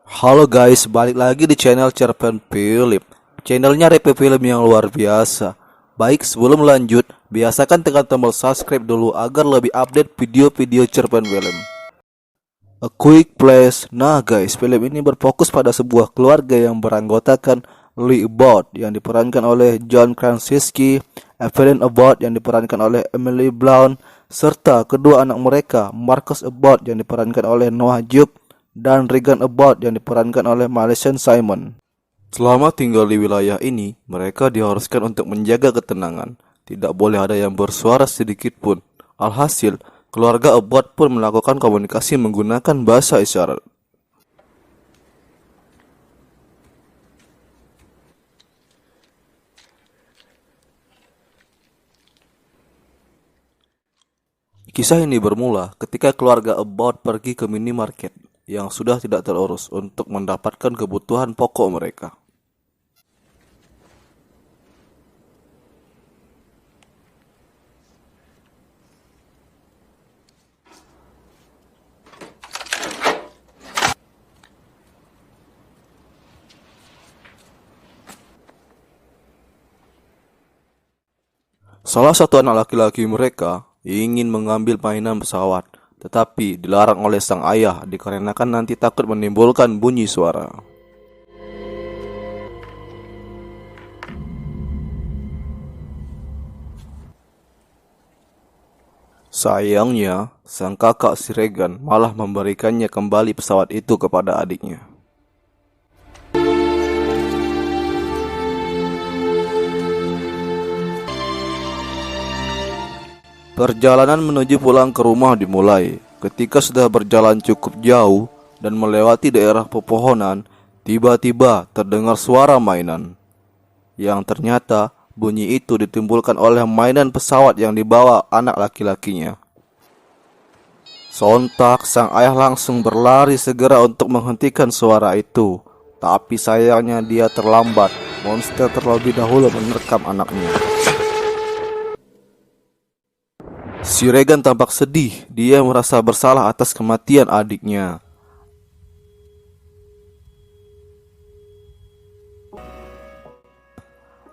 Halo guys, balik lagi di channel Cerpen Film. Channelnya review film yang luar biasa. Baik, sebelum lanjut, biasakan tekan tombol subscribe dulu agar lebih update video-video Cerpen Film. A Quick Place. Nah guys, film ini berfokus pada sebuah keluarga yang beranggotakan Lee Abbott yang diperankan oleh John Krasinski, Evelyn Abbott yang diperankan oleh Emily Blunt, serta kedua anak mereka, Marcus Abbott yang diperankan oleh Noah Jupe dan Regan Abbott yang diperankan oleh Malaysian Simon. Selama tinggal di wilayah ini, mereka diharuskan untuk menjaga ketenangan. Tidak boleh ada yang bersuara sedikit pun. Alhasil, keluarga Abbott pun melakukan komunikasi menggunakan bahasa isyarat. Kisah ini bermula ketika keluarga Abbott pergi ke minimarket yang sudah tidak terurus untuk mendapatkan kebutuhan pokok mereka. Salah satu anak laki-laki mereka ingin mengambil mainan pesawat, tetapi dilarang oleh sang ayah dikarenakan nanti takut menimbulkan bunyi suara. Sayangnya, sang kakak si Regan malah memberikannya kembali pesawat itu kepada adiknya. Perjalanan menuju pulang ke rumah dimulai. Ketika sudah berjalan cukup jauh dan melewati daerah pepohonan, tiba-tiba terdengar suara mainan. Yang ternyata bunyi itu ditimbulkan oleh mainan pesawat yang dibawa anak laki-lakinya. Sontak sang ayah langsung berlari segera untuk menghentikan suara itu. Tapi sayangnya dia terlambat. Monster terlebih dahulu menerkam anaknya. Si Regan tampak sedih. Dia merasa bersalah atas kematian adiknya.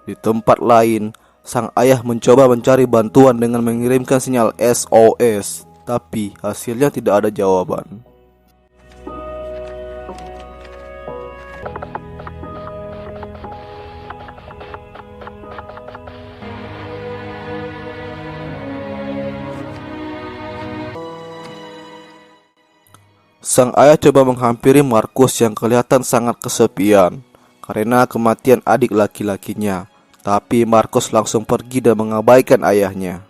Di tempat lain, sang ayah mencoba mencari bantuan dengan mengirimkan sinyal SOS, tapi hasilnya tidak ada jawaban. Sang ayah coba menghampiri Markus yang kelihatan sangat kesepian karena kematian adik laki-lakinya. Tapi Markus langsung pergi dan mengabaikan ayahnya.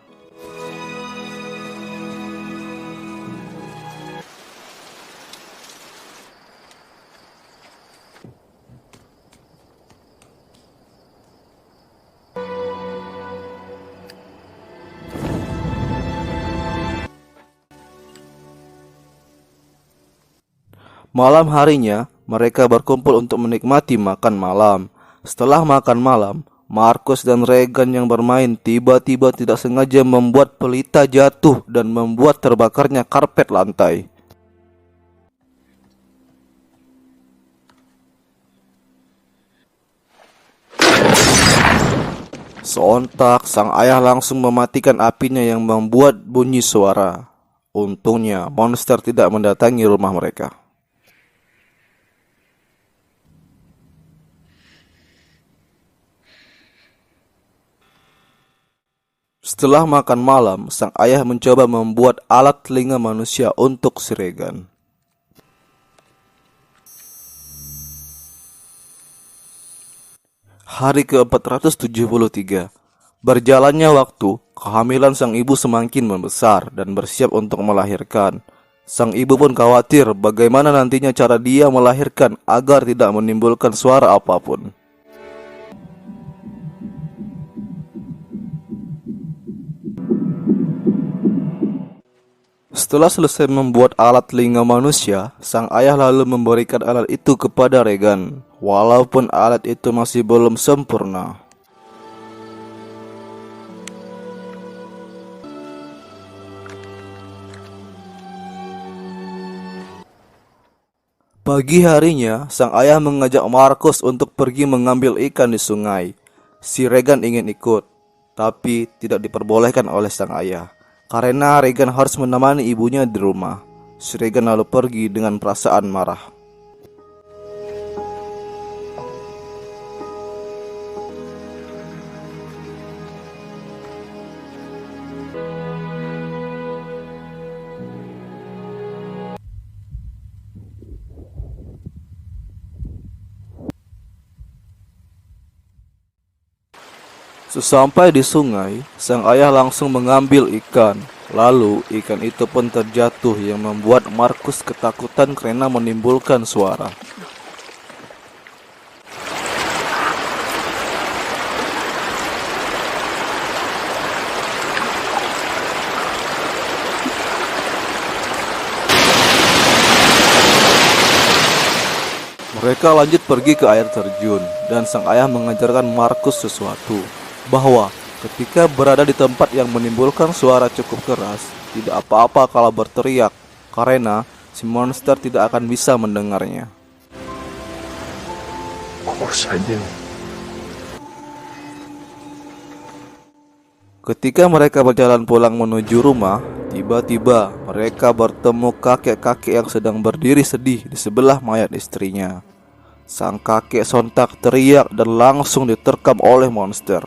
Malam harinya, mereka berkumpul untuk menikmati makan malam. Setelah makan malam, Markus dan Regan yang bermain tiba-tiba tidak sengaja membuat pelita jatuh dan membuat terbakarnya karpet lantai. Sontak, sang ayah langsung mematikan apinya yang membuat bunyi suara. Untungnya, monster tidak mendatangi rumah mereka. Setelah makan malam, sang ayah mencoba membuat alat telinga manusia untuk si Regan. Hari ke-473. Berjalannya waktu, kehamilan sang ibu semakin membesar dan bersiap untuk melahirkan. Sang ibu pun khawatir bagaimana nantinya cara dia melahirkan agar tidak menimbulkan suara apapun. Setelah selesai membuat alat telinga manusia, sang ayah lalu memberikan alat itu kepada Regan. Walaupun alat itu masih belum sempurna. Pagi harinya, sang ayah mengajak Markus untuk pergi mengambil ikan di sungai. Si Regan ingin ikut, tapi tidak diperbolehkan oleh sang ayah, karena Regan harus menemani ibunya di rumah. Si Regan lalu pergi dengan perasaan marah. Sesampai di sungai, sang ayah langsung mengambil ikan. Lalu ikan itu pun terjatuh yang membuat Markus ketakutan karena menimbulkan suara. Mereka lanjut pergi ke air terjun dan sang ayah mengajarkan Markus sesuatu, bahwa ketika berada di tempat yang menimbulkan suara cukup keras, tidak apa-apa kalau berteriak, karena si monster tidak akan bisa mendengarnya. Of course I do. Ketika mereka berjalan pulang menuju rumah, tiba-tiba mereka bertemu kakek-kakek yang sedang berdiri sedih di sebelah mayat istrinya. Sang kakek sontak teriak dan langsung diterkam oleh monster.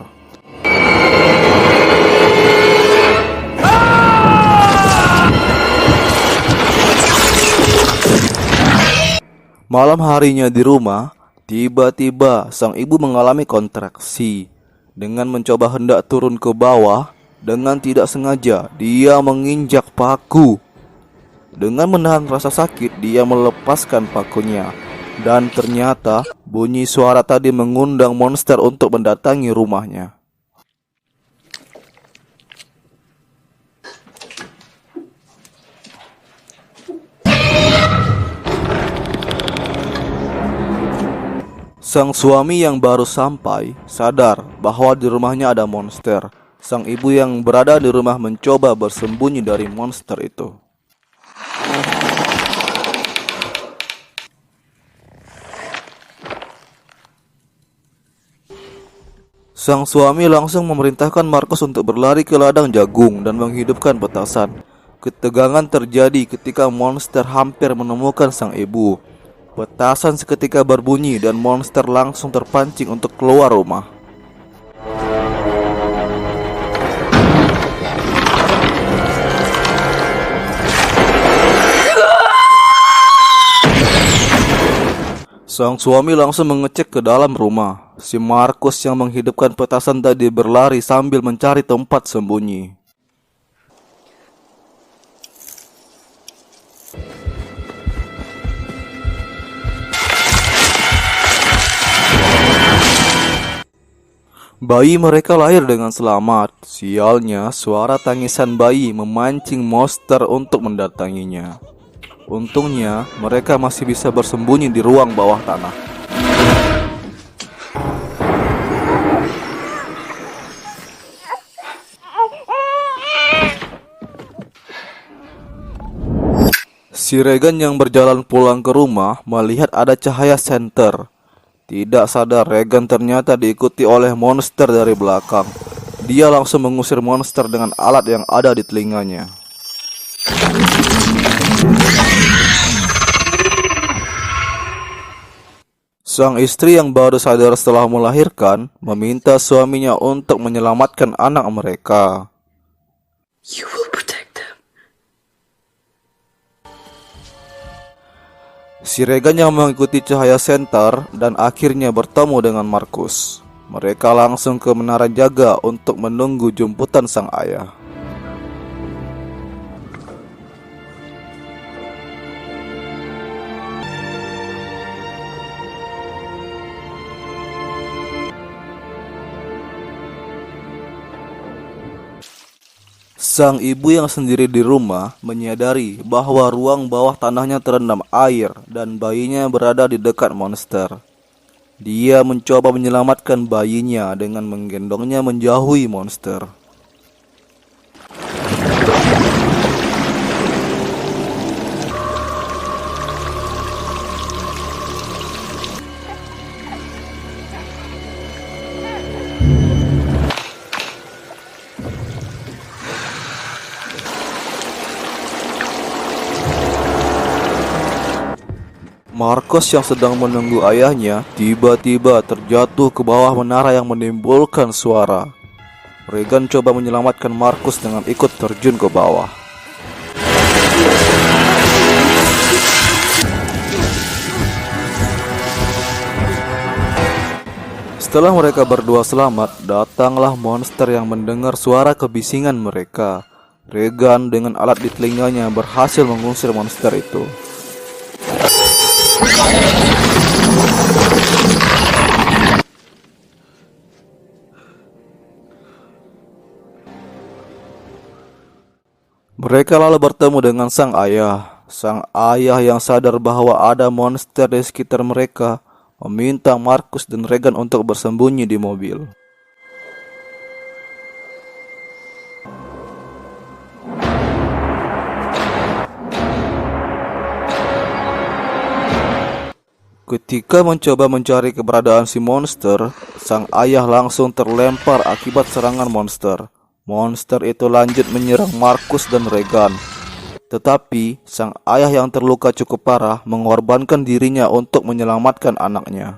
Malam harinya di rumah, tiba-tiba sang ibu mengalami kontraksi. Dengan mencoba hendak turun ke bawah, dengan tidak sengaja dia menginjak paku. Dengan menahan rasa sakit, dia melepaskan pakunya. Dan ternyata bunyi suara tadi mengundang monster untuk mendatangi rumahnya. Sang suami yang baru sampai sadar bahwa di rumahnya ada monster. Sang ibu yang berada di rumah mencoba bersembunyi dari monster itu. Sang suami langsung memerintahkan Markus untuk berlari ke ladang jagung dan menghidupkan petasan. Ketegangan terjadi ketika monster hampir menemukan sang ibu. Petasan seketika berbunyi dan monster langsung terpancing untuk keluar rumah. Sang suami langsung mengecek ke dalam rumah. Si Markus yang menghidupkan petasan tadi berlari sambil mencari tempat sembunyi. Bayi mereka lahir dengan selamat. Sialnya, suara tangisan bayi memancing monster untuk mendatanginya. Untungnya, mereka masih bisa bersembunyi di ruang bawah tanah. Si Regan yang berjalan pulang ke rumah melihat ada cahaya senter. Tidak sadar, Regan ternyata diikuti oleh monster dari belakang. Dia langsung mengusir monster dengan alat yang ada di telinganya. Sang istri yang baru sadar setelah melahirkan meminta suaminya untuk menyelamatkan anak mereka. You will protect them. Si Regan yang mengikuti cahaya senter dan akhirnya bertemu dengan Markus. Mereka langsung ke menara jaga untuk menunggu jemputan sang ayah. Sang ibu yang sendiri di rumah menyadari bahwa ruang bawah tanahnya terendam air dan bayinya berada di dekat monster. Dia mencoba menyelamatkan bayinya dengan menggendongnya menjauhi monster. Marcus yang sedang menunggu ayahnya tiba-tiba terjatuh ke bawah menara yang menimbulkan suara. Regan coba menyelamatkan Marcus dengan ikut terjun ke bawah. Setelah mereka berdua selamat, datanglah monster yang mendengar suara kebisingan mereka. Regan dengan alat di telinganya berhasil mengusir monster itu. Mereka lalu bertemu dengan sang ayah. Sang ayah yang sadar bahwa ada monster di sekitar mereka meminta Marcus dan Regan untuk bersembunyi di mobil. Ketika mencoba mencari keberadaan si monster, sang ayah langsung terlempar akibat serangan monster. Monster itu lanjut menyerang Marcus dan Regan. Tetapi, sang ayah yang terluka cukup parah mengorbankan dirinya untuk menyelamatkan anaknya.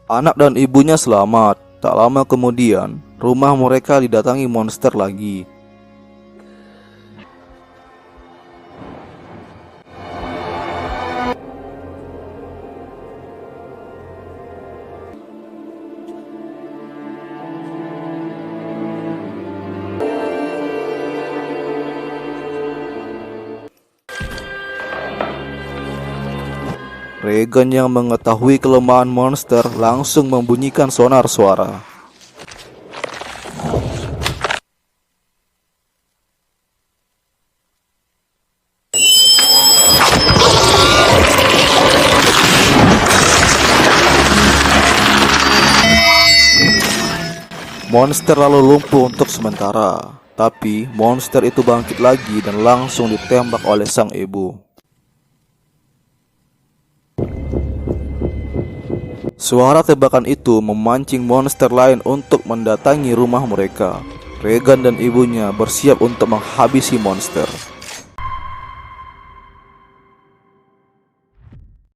Anak dan ibunya selamat. Tak lama kemudian, rumah mereka didatangi monster lagi. Regan yang mengetahui kelemahan monster langsung membunyikan sonar suara. Monster lalu lumpuh untuk sementara, tapi monster itu bangkit lagi dan langsung ditembak oleh sang ibu. Suara tembakan itu memancing monster lain untuk mendatangi rumah mereka. Regan dan ibunya bersiap untuk menghabisi monster.